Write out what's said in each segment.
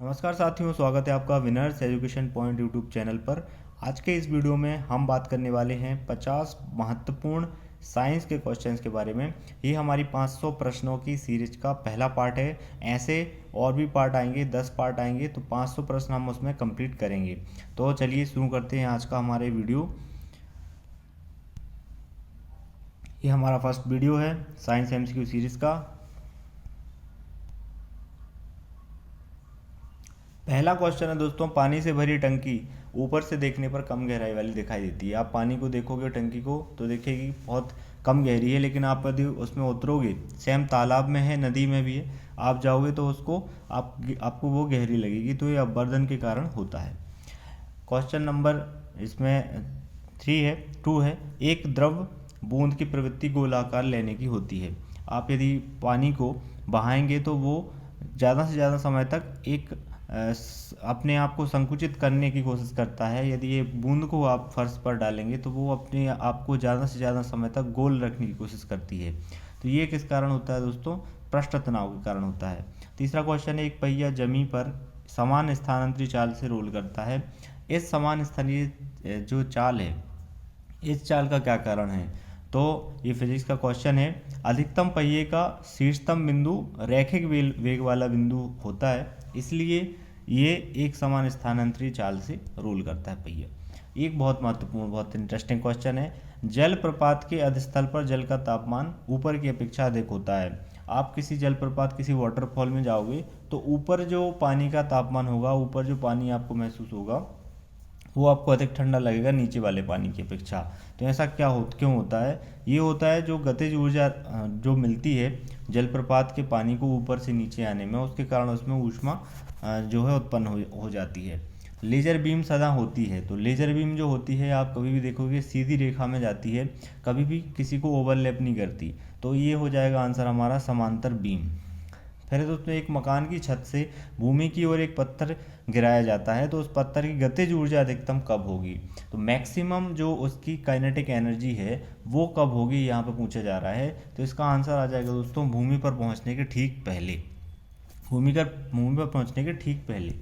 नमस्कार साथियों, स्वागत है आपका winners education point YouTube channel पर। आज के इस वीडियो में हम बात करने वाले हैं 50 महत्वपूर्ण साइंस के क्वेश्चंस के बारे में। ये हमारी 500 प्रश्नों की सीरीज का पहला पार्ट है। ऐसे और भी पार्ट आएंगे, 10 पार्ट आएंगे, तो 500 प्रश्न हम उसमें कंप्लीट करेंगे। तो चलिए शुरू करते हैं आज का हमारे वीडियो। ये हमारा फर्स्ट वीडियो है साइंस एमसीक्यू सीरीज का। पहला क्वेश्चन है दोस्तों, पानी से भरी टंकी ऊपर से देखने पर कम गहराई वाली दिखाई देती है। आप पानी को देखोगे टंकी को तो देखेगी बहुत कम गहरी है, लेकिन आप यदि उसमें उतरोगे, सेम तालाब में है, नदी में भी है, आप जाओगे तो उसको आपको वो गहरी लगेगी। तो ये अपवर्तन के कारण होता है। क्वेश्चन नंबर इसमें 2 है। एक द्रव बूंद की प्रवृत्ति गोलाकार लेने की होती है। आप यदि पानी को बहाएंगे तो वो ज़्यादा से ज़्यादा समय तक एक अपने आप को संकुचित करने की कोशिश करता है। यदि ये बूंद को आप फर्श पर डालेंगे तो वो अपने आप को ज़्यादा से ज़्यादा समय तक गोल रखने की कोशिश करती है। तो ये किस कारण होता है दोस्तों? पृष्ठ तनाव के कारण होता है। तीसरा क्वेश्चन है, एक पहिया जमीन पर समान स्थानांतरित चाल से रोल करता है। इस समान स्थानीय जो चाल है, इस चाल का क्या कारण है? तो ये फिजिक्स का क्वेश्चन है। अधिकतम पहिए का शीर्षतम बिंदु रैखिक वेग वाला बिंदु होता है, इसलिए ये एक समान स्थानांतरित चाल से रोल करता है पहिया। एक बहुत महत्वपूर्ण, बहुत इंटरेस्टिंग क्वेश्चन है। जलप्रपात के अधस्थल पर जल का तापमान ऊपर की अपेक्षा अधिक होता है। आप किसी जलप्रपात, किसी वाटरफॉल में जाओगे तो ऊपर जो पानी का तापमान होगा, ऊपर जो पानी आपको महसूस होगा, वो आपको अधिक ठंडा लगेगा नीचे वाले पानी की अपेक्षा। तो ऐसा क्यों होता है? ये होता है जो गतिज ऊर्जा जो मिलती है जलप्रपात के पानी को ऊपर से नीचे आने में, उसके कारण उसमें ऊष्मा जो है उत्पन्न हो जाती है। लेजर बीम सदा होती है। तो लेजर बीम जो होती है, आप कभी भी देखोगे सीधी रेखा में जाती है, कभी भी किसी को ओवरलैप नहीं करती। तो ये हो जाएगा आंसर हमारा समांतर बीम। फिर दोस्तों, एक मकान की छत से भूमि की ओर एक पत्थर गिराया जाता है, तो उस पत्थर की गतिज ऊर्जा अधिकतम कब होगी? तो मैक्सिमम जो उसकी काइनेटिक एनर्जी है वो कब होगी, यहाँ पे पूछा जा रहा है। तो इसका आंसर आ जाएगा दोस्तों भूमि पर पहुँचने के ठीक पहले। भूमि पर पहुँचने के ठीक पहले।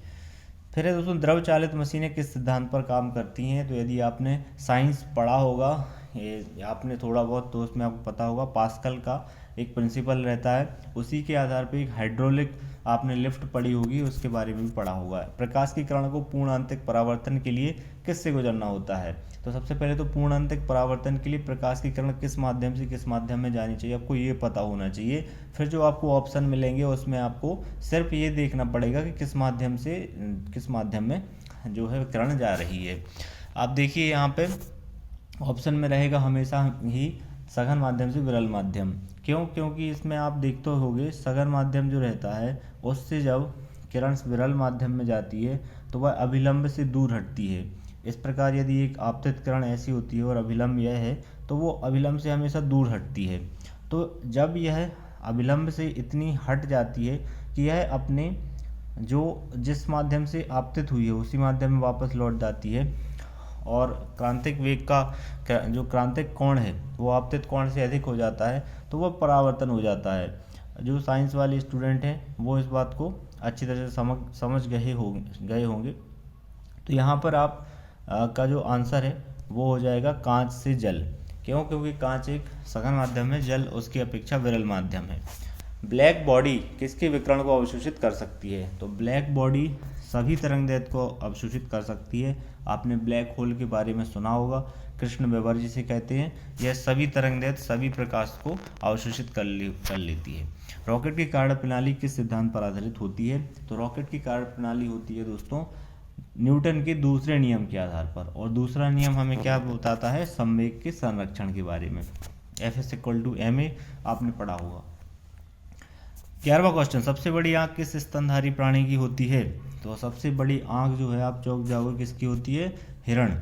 फिर है दोस्तों, द्रव चालित मशीनें किस सिद्धांत पर काम करती हैं? तो यदि आपने साइंस पढ़ा होगा, ये आपने थोड़ा बहुत, तो उसमें आपको पता होगा पास्कल का एक प्रिंसिपल रहता है, उसी के आधार पर एक हाइड्रोलिक आपने लिफ्ट पढ़ी होगी, उसके बारे में भी पढ़ा होगा। प्रकाश की किरण को पूर्ण आंतरिक परावर्तन के लिए किससे गुजरना होता है? तो सबसे पहले तो पूर्ण आंतरिक परावर्तन के लिए प्रकाश की किरण किस माध्यम से किस माध्यम में जानी चाहिए, आपको ये पता होना चाहिए। फिर जो आपको ऑप्शन मिलेंगे उसमें आपको सिर्फ ये देखना पड़ेगा कि किस माध्यम में जो है किरण जा रही है। आप देखिए यहाँ पे ऑप्शन में रहेगा हमेशा ही सघन माध्यम से विरल माध्यम। क्यों? क्योंकि इसमें आप देखते होगे सघन माध्यम जो रहता है उससे जब किरण विरल माध्यम में जाती है तो वह अभिलंब से दूर हटती है। इस प्रकार यदि एक आपतित किरण ऐसी होती है और अभिलंब यह है, तो वो अभिलंब से हमेशा दूर हटती है। तो जब यह अभिलंब से इतनी हट जाती है कि यह अपने जिस माध्यम से आपतित हुई है उसी माध्यम में वापस लौट जाती है, और क्रांतिक वेग का जो क्रांतिक कोण है वो आपतित कोण से अधिक हो जाता है, तो वह परावर्तन हो जाता है। जो साइंस वाले स्टूडेंट हैं वो इस बात को अच्छी तरह से समझ गए होंगे। तो यहाँ पर आप का जो आंसर है वो हो जाएगा कांच से जल। क्यों? क्योंकि कांच एक सघन माध्यम है, जल उसकी अपेक्षा विरल माध्यम है। ब्लैक बॉडी किसके विकिरण को अवशोषित कर सकती है? तो ब्लैक बॉडी सभी तरंगदैर्ध्य को अवशोषित कर सकती है। आपने ब्लैक होल के बारे में सुना होगा, कृष्ण वेबर जिसे कहते हैं, यह सभी तरंगदैर्ध्य, सभी प्रकाश को अवशोषित कर लेती है। रॉकेट की कार्यप्रणाली किस सिद्धांत पर आधारित होती है? तो रॉकेट की कार्यप्रणाली होती है दोस्तों न्यूटन के दूसरे नियम के आधार पर। और दूसरा नियम हमें क्या बताता है? संवेग के संरक्षण के बारे में। F=ma आपने पढ़ा होगा। 11वां क्वेश्चन, सबसे बड़ी आंख किस स्तनधारी प्राणी की होती है? तो सबसे बड़ी आंख जो है, आप चौंक जाओगे, किसकी होती है? हिरण।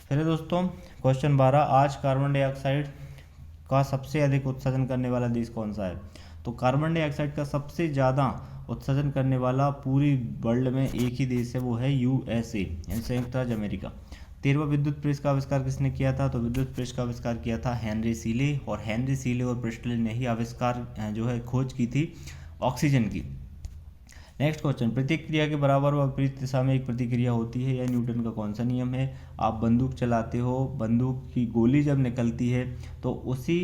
फिर दोस्तों क्वेश्चन 12, आज कार्बन डाइऑक्साइड का सबसे अधिक उत्सर्जन करने वाला देश कौन सा है? तो कार्बन डाइऑक्साइड का सबसे ज़्यादा उत्सर्जन करने वाला पूरी वर्ल्ड में एक ही देश है, वो है USA, यानी संयुक्त राज्य अमेरिका। 13वां विद्युत प्रेस का आविष्कार किसने किया था? तो विद्युत प्रेस का आविष्कार किया था हेनरी सीले। और हेनरी सीले और प्रिस्टल ने ही आविष्कार जो है खोज की थी ऑक्सीजन की। नेक्स्ट क्वेश्चन, प्रतिक्रिया के बराबर व विपरीत दिशा में एक प्रतिक्रिया होती है, यह न्यूटन का कौन सा नियम है? आप बंदूक चलाते हो, बंदूक की गोली जब निकलती है तो उसी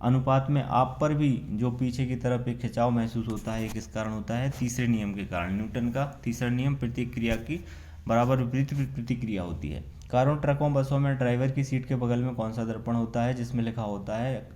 अनुपात में आप पर भी जो पीछे की तरफ एक खिंचाव महसूस होता है, किस कारण होता है? तीसरे नियम के कारण। न्यूटन का तीसरा नियम, प्रतिक्रिया की बराबर विपरीत प्रतिक्रिया होती है। कारों, ट्रकों, बसों में ड्राइवर की सीट के बगल में कौन सा दर्पण होता है जिसमें लिखा होता है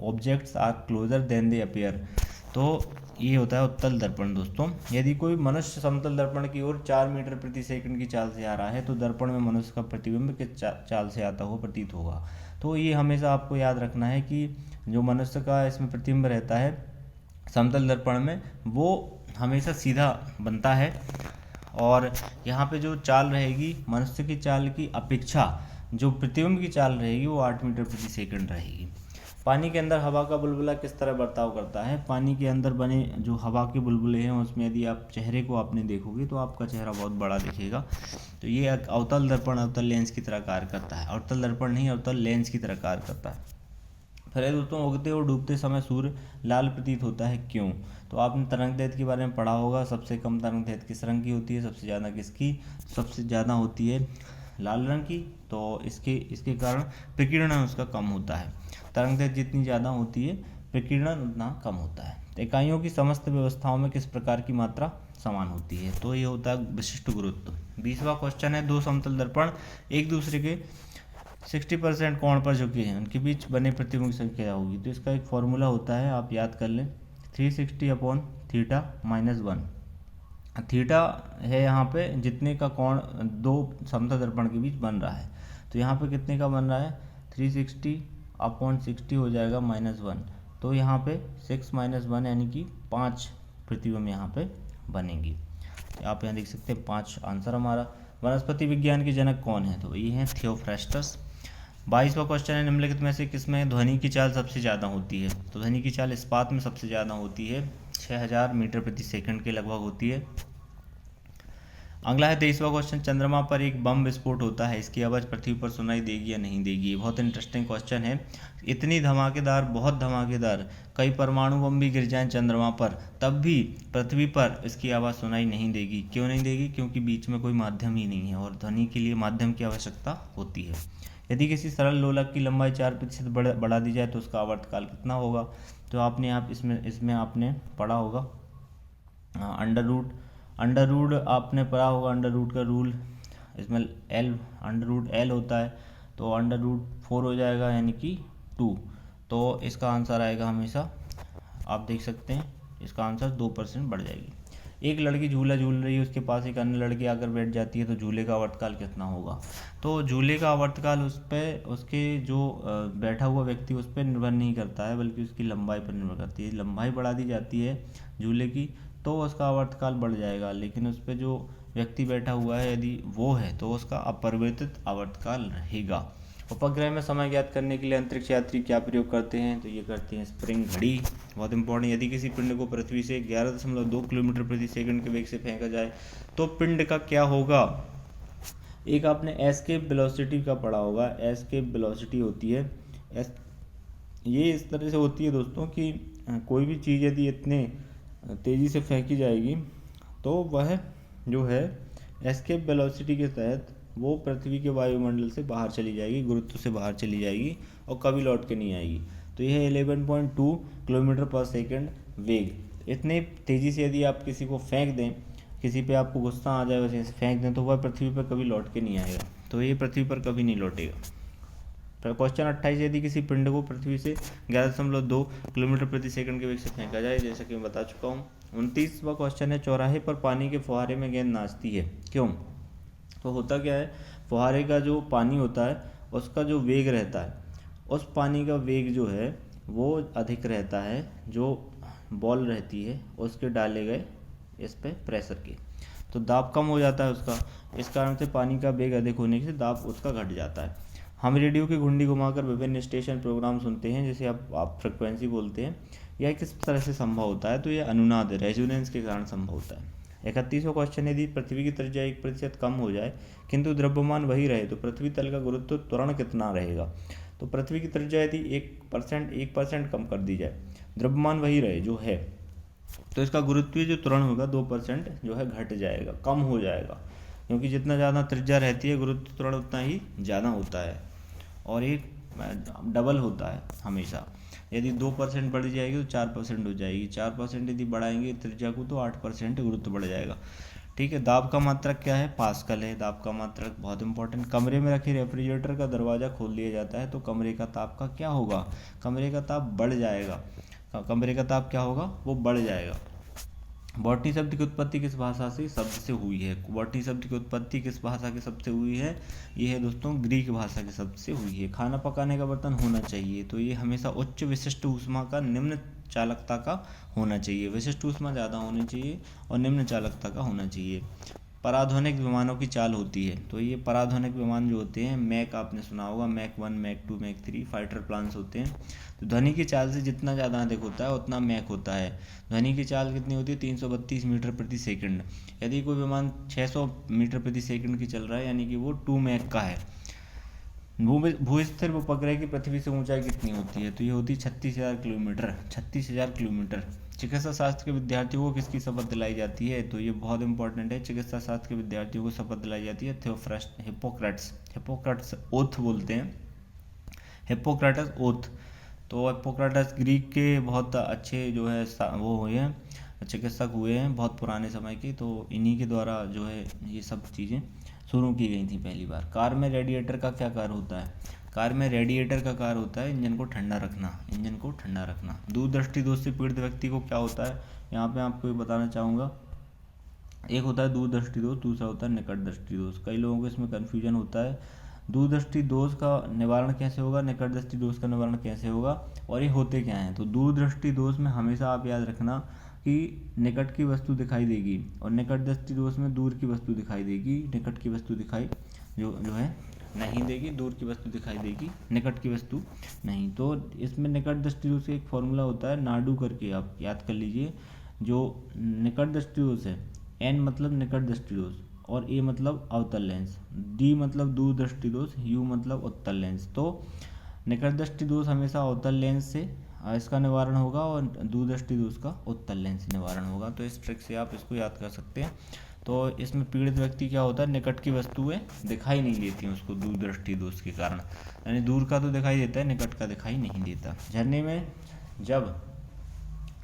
objects are closer than they appear? तो ये होता है उत्तल दर्पण दोस्तों। यदि कोई मनुष्य समतल दर्पण की ओर 4 मीटर प्रति सेकंड की चाल से आ रहा है तो दर्पण में मनुष्य का प्रतिबिंब किस चाल से आता हुआ प्रतीत होगा? तो ये हमेशा आपको याद रखना है कि जो मनुष्य का इसमें प्रतिबिंब रहता है समतल दर्पण में, वो हमेशा सीधा बनता है, और यहाँ पे जो चाल रहेगी मनुष्य की चाल की अपेक्षा जो प्रतिबिंब की चाल रहेगी वो 8 मीटर प्रति सेकंड रहेगी। पानी के अंदर हवा का बुलबुला किस तरह बर्ताव करता है? पानी के अंदर बने जो हवा के बुलबुले हैं उसमें यदि आप चेहरे को आपने देखोगे तो आपका चेहरा बहुत बड़ा दिखेगा। तो ये अवतल दर्पण अवतल लेंस की तरह कार्य करता है, अवतल दर्पण नहीं अवतल लेंस की तरह कार्य करता है। फिर दोस्तों, उगते और डूबते समय सूर्य लाल प्रतीत होता है, क्यों? तो आपने तरंग दैर्ध्य के बारे में पढ़ा होगा। सबसे कम तरंग दैर्ध्य किस रंग की होती है? सबसे ज़्यादा किसकी? सबसे ज़्यादा होती है लाल रंग की। तो इसके कारण प्रकीर्णन उसका कम होता है। तरंग दैर्ध्य जितनी ज़्यादा होती है प्रकीर्णन उतना कम होता है। तो इकाइयों की समस्त व्यवस्थाओं में किस प्रकार की मात्रा समान होती है? तो ये होता है विशिष्ट गुरुत्व। 20वां क्वेश्चन है, दो समतल दर्पण एक दूसरे के 60% कोण पर झुके हैं, उनके बीच बने प्रतिबिंब की संख्या होगी? तो इसका एक फॉर्मूला होता है, आप याद कर लें, 360/θ-1। थीटा है यहाँ पे जितने का कोण दो समतल दर्पण के बीच बन रहा है। तो यहाँ पे कितने का बन रहा है? 360/60 हो जाएगा -1। तो यहाँ पे 6 - 1 यानी कि 5 प्रतिबिंब यहाँ पे बनेंगी। आप यहाँ देख सकते हैं 5 आंसर हमारा। वनस्पति विज्ञान के जनक कौन है? तो ये हैं थियोफ्रास्टस। 22वां क्वेश्चन है, निम्नलिखित में से किसमें ध्वनि की चाल सबसे ज़्यादा होती है? तो ध्वनि की चाल इस्पात में सबसे ज़्यादा होती है, 6000 मीटर प्रति सेकंड के लगभग होती है। अगला है 23वां क्वेश्चन, चंद्रमा पर एक बम विस्फोट होता है, इसकी आवाज़ पृथ्वी पर सुनाई देगी या नहीं देगी? बहुत इंटरेस्टिंग क्वेश्चन है। इतनी धमाकेदार, बहुत धमाकेदार, कई परमाणु बम भी गिर जाएं चंद्रमा पर तब भी पृथ्वी पर इसकी आवाज़ सुनाई नहीं देगी। क्यों नहीं देगी? क्योंकि बीच में कोई माध्यम ही नहीं है और ध्वनि के लिए माध्यम की आवश्यकता होती है। यदि किसी सरल लोलक की लंबाई 4% बढ़ा दी जाए तो उसका आवर्तकाल कितना होगा? तो आपने इसमें आपने पढ़ा होगा अंडर रूट आपने पढ़ा होगा, अंडर रूट का रूल, इसमें अंडर रूट एल होता है, तो अंडर रूट 4 हो जाएगा यानी कि 2। तो इसका आंसर आएगा हमेशा, आप देख सकते हैं इसका आंसर 2% बढ़ जाएगी। एक लड़की झूला झूल रही है, उसके पास एक अन्य लड़की आकर बैठ जाती है, तो झूले का आवर्तकाल कितना होगा? तो झूले का आवर्तकाल उस पर उसके जो बैठा हुआ व्यक्ति उस पर निर्भर नहीं करता है, बल्कि उसकी लंबाई पर निर्भर करती है। लंबाई बढ़ा दी जाती है झूले की तो उसका आवर्तकाल बढ़ जाएगा, लेकिन उस पर जो व्यक्ति बैठा हुआ है यदि वो है तो उसका अपरिवर्तित आवर्तकाल रहेगा। उपग्रह में समय ज्ञात करने के लिए अंतरिक्ष यात्री क्या प्रयोग करते हैं? तो ये करते हैं स्प्रिंग घड़ी, बहुत इंपॉर्टेंट। यदि किसी पिंड को पृथ्वी से 11.2 किलोमीटर प्रति सेकंड के वेग से फेंका जाए तो पिंड का क्या होगा? एक आपने एस्केप वेलोसिटी का पढ़ा होगा, एस्केप वेलोसिटी होती है ये इस तरह से होती है दोस्तों कि कोई भी चीज़ यदि इतने तेज़ी से फेंकी जाएगी तो वह जो है एस्केप वेलोसिटी के तहत वो पृथ्वी के वायुमंडल से बाहर चली जाएगी, गुरुत्व से बाहर चली जाएगी और कभी लौट के नहीं आएगी। तो यह है 11.2 किलोमीटर पर सेकंड वेग। इतने तेज़ी से यदि आप किसी को फेंक दें, किसी पे आपको गुस्सा आ जाए वैसे फेंक दें, तो वह पृथ्वी पर कभी लौट के नहीं आएगा, तो ये पृथ्वी पर कभी नहीं लौटेगा। क्वेश्चन 28, यदि किसी पिंड को पृथ्वी से 11.2 किलोमीटर प्रति सेकंड के वेग से फेंका जाए, जैसा कि मैं बता चुका हूँ। 29वां क्वेश्चन है, चौराहे पर पानी के फुहारे में गेंद नाचती है, क्यों? तो होता क्या है, फुहारे का जो पानी होता है उसका जो वेग रहता है, उस पानी का वेग जो है वो अधिक रहता है जो बॉल रहती है उसके डाले गए इस पे प्रेशर के, तो दाब कम हो जाता है उसका। इस कारण से पानी का वेग अधिक होने से दाब उसका घट जाता है। हम रेडियो की घुंडी घुमाकर विभिन्न स्टेशन प्रोग्राम सुनते हैं, जैसे आप फ्रिक्वेंसी बोलते हैं। यह किस तरह से संभव होता है? तो यह अनुनाद रेजोनेंस के कारण संभव होता है। 31वां क्वेश्चन, यदि पृथ्वी की त्रिज्या 1% कम हो जाए किंतु द्रव्यमान वही रहे तो पृथ्वी तल का गुरुत्व त्वरण कितना रहेगा? तो पृथ्वी की त्रिज्या यदि 1% कम कर दी जाए, द्रव्यमान वही रहे जो है, तो इसका गुरुत्वीय जो त्वरण होगा 2% जो है घट जाएगा, कम हो जाएगा, क्योंकि जितना ज़्यादा त्रिज्या रहती है गुरुत्व त्वरण उतना ही ज़्यादा होता है और ये डबल होता है हमेशा। यदि 2% बढ़ जाएगी तो 4% हो जाएगी, 4% यदि बढ़ाएंगे त्रिज्या को तो 8% गुरुत्व बढ़ जाएगा। ठीक है। दाब का मात्रक क्या है? पास्कल है दाब का मात्रक, बहुत इंपॉर्टेंट। कमरे में रखे रेफ्रिजरेटर का दरवाज़ा खोल दिया जाता है तो कमरे का ताप का क्या होगा? कमरे का ताप बढ़ जाएगा। कमरे का ताप क्या होगा? वो बढ़ जाएगा। बॉटनी शब्द की उत्पत्ति किस भाषा से शब्द से हुई है? बॉटनी शब्द की उत्पत्ति किस भाषा के शब्द से हुई है? ये है दोस्तों ग्रीक भाषा के शब्द से हुई है। खाना पकाने का बर्तन होना चाहिए तो ये हमेशा उच्च विशिष्ट ऊष्मा का निम्न चालकता का होना चाहिए। विशिष्ट ऊष्मा ज़्यादा होनी चाहिए और निम्न चालकता का होना चाहिए। पराध्वनिक विमानों की चाल होती है तो ये पराध्वनिक विमान जो होते हैं, मैक आपने सुना होगा, मैक 1, मैक 2, मैक 3 फाइटर प्लान्स होते हैं। तो ध्वनि की चाल से जितना ज़्यादा अधिक होता है उतना मैक होता है। ध्वनि की चाल कितनी होती है? 332 मीटर प्रति सेकंड। यदि कोई विमान 600 मीटर प्रति सेकंड की चल रहा है यानी कि वो 2 मैक का है। भूस्थिर उपग्रह की पृथ्वी से ऊंचाई कितनी होती है? तो ये होती है 36,000 किलोमीटर। 36,000 किलोमीटर। चिकित्सा शास्त्र के विद्यार्थियों को किसकी शपथ दिलाई जाती है? तो ये बहुत इंपॉर्टेंट है। चिकित्सा शास्त्र के विद्यार्थियों को शपथ दिलाई जाती है हिप्पोक्रेट्स ओथ बोलते हैं, हिप्पोक्रेटस ओथ। तो हिप्पोक्रेटस ग्रीक के बहुत अच्छे जो है वो हुए हैं, चिकित्सक हुए हैं बहुत पुराने समय के, तो इन्हीं के द्वारा जो है ये सब चीज़ें शुरू की गई थी पहली बार। कार में रेडिएटर का क्या कार्य होता है? कार में रेडिएटर का कार्य होता है इंजन को ठंडा रखना, इंजन को ठंडा रखना। दूरदृष्टि दोष से पीड़ित व्यक्ति को क्या होता है? यहाँ पे आपको ये बताना चाहूँगा, एक होता है दूरदृष्टि दोष, दूसरा होता है निकट दृष्टि दोष। कई लोगों को इसमें कन्फ्यूजन होता है। दूरदृष्टि दोष का निवारण कैसे होगा, निकट दृष्टि दोष का निवारण कैसे होगा और ये होते क्या हैं? तो दूरदृष्टि दोष में हमेशा आप याद रखना कि निकट की वस्तु दिखाई देगी और निकट दृष्टि दोष में दूर की वस्तु दिखाई देगी, निकट की वस्तु दिखाई जो है नहीं देगी, दूर की वस्तु दिखाई देगी, निकट की वस्तु नहीं। तो इसमें निकट दृष्टि दोष एक फॉर्मूला होता है नाडू करके, आप याद कर लीजिए। जो निकट दृष्टि दोष है, एन मतलब निकट दृष्टि दोष और ए मतलब अवतल लेंस, डी मतलब दूर दृष्टि दोष, यू मतलब उत्तल लेंस। तो निकट दृष्टि दोष हमेशा अवतल लेंस से इसका निवारण होगा और दूरदृष्टि दोष का उत्तल लेंस से निवारण होगा। तो इस ट्रिक से आप इसको याद कर सकते हैं। तो इसमें पीड़ित व्यक्ति क्या होता है? निकट की वस्तुएं दिखाई नहीं देती हैं उसको दूरदृष्टि दोष के कारण, यानी दूर का तो दिखाई देता है, निकट का दिखाई नहीं देता। झरने में जब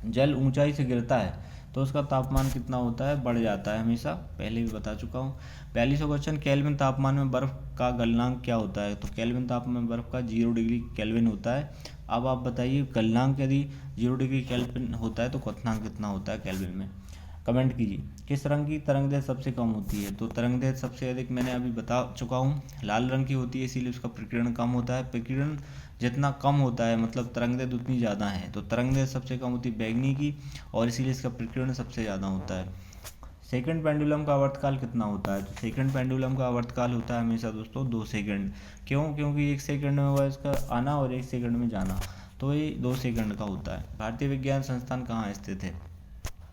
जल ऊंचाई से गिरता है तो उसका तापमान कितना होता है? बढ़ जाता है हमेशा, पहले भी बता चुका हूँ। 42वां क्वेश्चन, केल्विन तापमान में बर्फ का गलनांक क्या होता है? तो केल्विन तापमान में बर्फ का 0 डिग्री केल्विन होता है। अब आप बताइए गलनांक यदि 0 डिग्री केल्विन होता है तो क्वथनांक कितना होता है केल्विन में? कमेंट कीजिए। किस रंग की तरंगदैर्घ्य सबसे कम होती है? तो तरंगदैर्घ्य सबसे अधिक मैंने अभी बता चुका हूँ, लाल रंग की होती है, इसीलिए उसका प्रकीर्णन कम होता है। प्रकीर्णन जितना कम होता है मतलब तरंगदैर्घ्य उतनी ज़्यादा है, तो तरंगदैर्घ्य सबसे कम होती है बैंगनी की और इसीलिए इसका प्रकीर्णन सबसे ज़्यादा होता है। सेकंड पेंडुलम का आवर्तकाल कितना होता है? तो सेकंड पेंडुलम का आवर्तकाल होता है हमेशा दोस्तों 2 सेकंड। क्यों? क्योंकि 1 सेकंड में हुआ इसका आना और 1 सेकंड में जाना, तो ये 2 सेकंड का होता है। भारतीय विज्ञान संस्थान कहाँ स्थित है?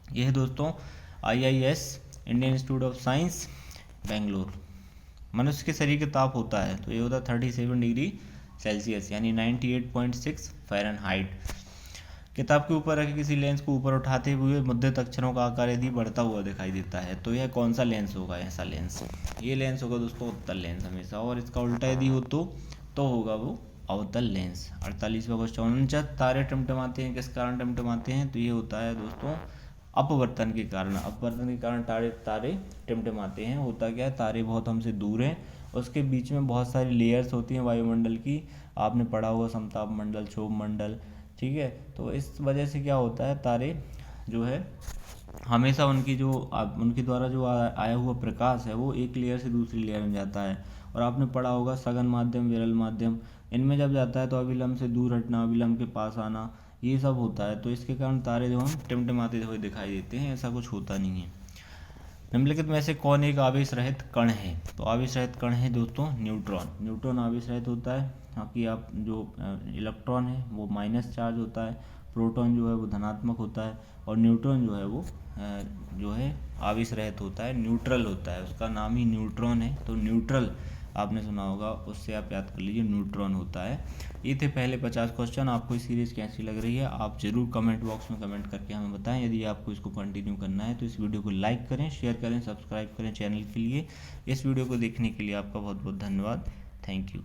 यह है दोस्तों IIS, Indian institute of science, Bangalore. मनुष्य के शरीर का ताप होता है तो ये होता है 37 डिग्री सेल्सियस यानी 98.6 फ़ारेनहाइट। किताब के ऊपर रखे किसी लेंस को ऊपर उठाते हुए मुद्रित अक्षरों का आकार यदि बढ़ता हुआ दिखाई देता है तो यह कौन सा लेंस होगा? ऐसा लेंस, ये लेंस होगा दोस्तों उत्तल लेंस हमेशा, और इसका उल्टा यदि हो तो होगा वो अवतल लेंस। 48वां क्वेश्चन, तारे टिमटिमाते हैं, किस कारण टिमटिमाते हैं? तो ये होता है दोस्तों अपवर्तन के कारण। अपवर्तन के कारण तारे टिमटिमाते हैं। होता क्या है, तारे बहुत हमसे दूर हैं, उसके बीच में बहुत सारी लेयर्स होती हैं वायुमंडल की, आपने पढ़ा होगा समताप मंडल, क्षोभ मंडल, ठीक है। तो इस वजह से क्या होता है, तारे जो है हमेशा उनके द्वारा जो आया हुआ प्रकाश है वो एक लेयर से दूसरी लेयर में जाता है। और आपने पढ़ा होगा सघन माध्यम, विरल माध्यम, इनमें जब जाता है तो अविलंब से दूर हटना, अविलंब के पास आना, ये सब होता है। तो इसके कारण तारे जो हम टिमटिमाते हुए दिखाई देते हैं, ऐसा कुछ होता नहीं है। निम्नलिखित में से कौन एक आवेश रहित कण है? तो आवेश रहित कण है दोस्तों न्यूट्रॉन। न्यूट्रॉन आवेश रहित होता है, बाकी आप जो इलेक्ट्रॉन है वो माइनस चार्ज होता है, प्रोटॉन जो है वो धनात्मक होता है और न्यूट्रॉन जो है वो आवेश रहित होता है, न्यूट्रल होता है, उसका नाम ही न्यूट्रॉन है। तो न्यूट्रल आपने सुना होगा, उससे आप याद कर लीजिए न्यूट्रॉन होता है। ये थे पहले 50 क्वेश्चन। आपको ये सीरीज़ कैसी लग रही है आप ज़रूर कमेंट बॉक्स में कमेंट करके हमें बताएं। यदि आपको इसको कंटिन्यू करना है तो इस वीडियो को लाइक करें, शेयर करें, सब्सक्राइब करें चैनल के लिए। इस वीडियो को देखने के लिए आपका बहुत बहुत धन्यवाद। Thank you.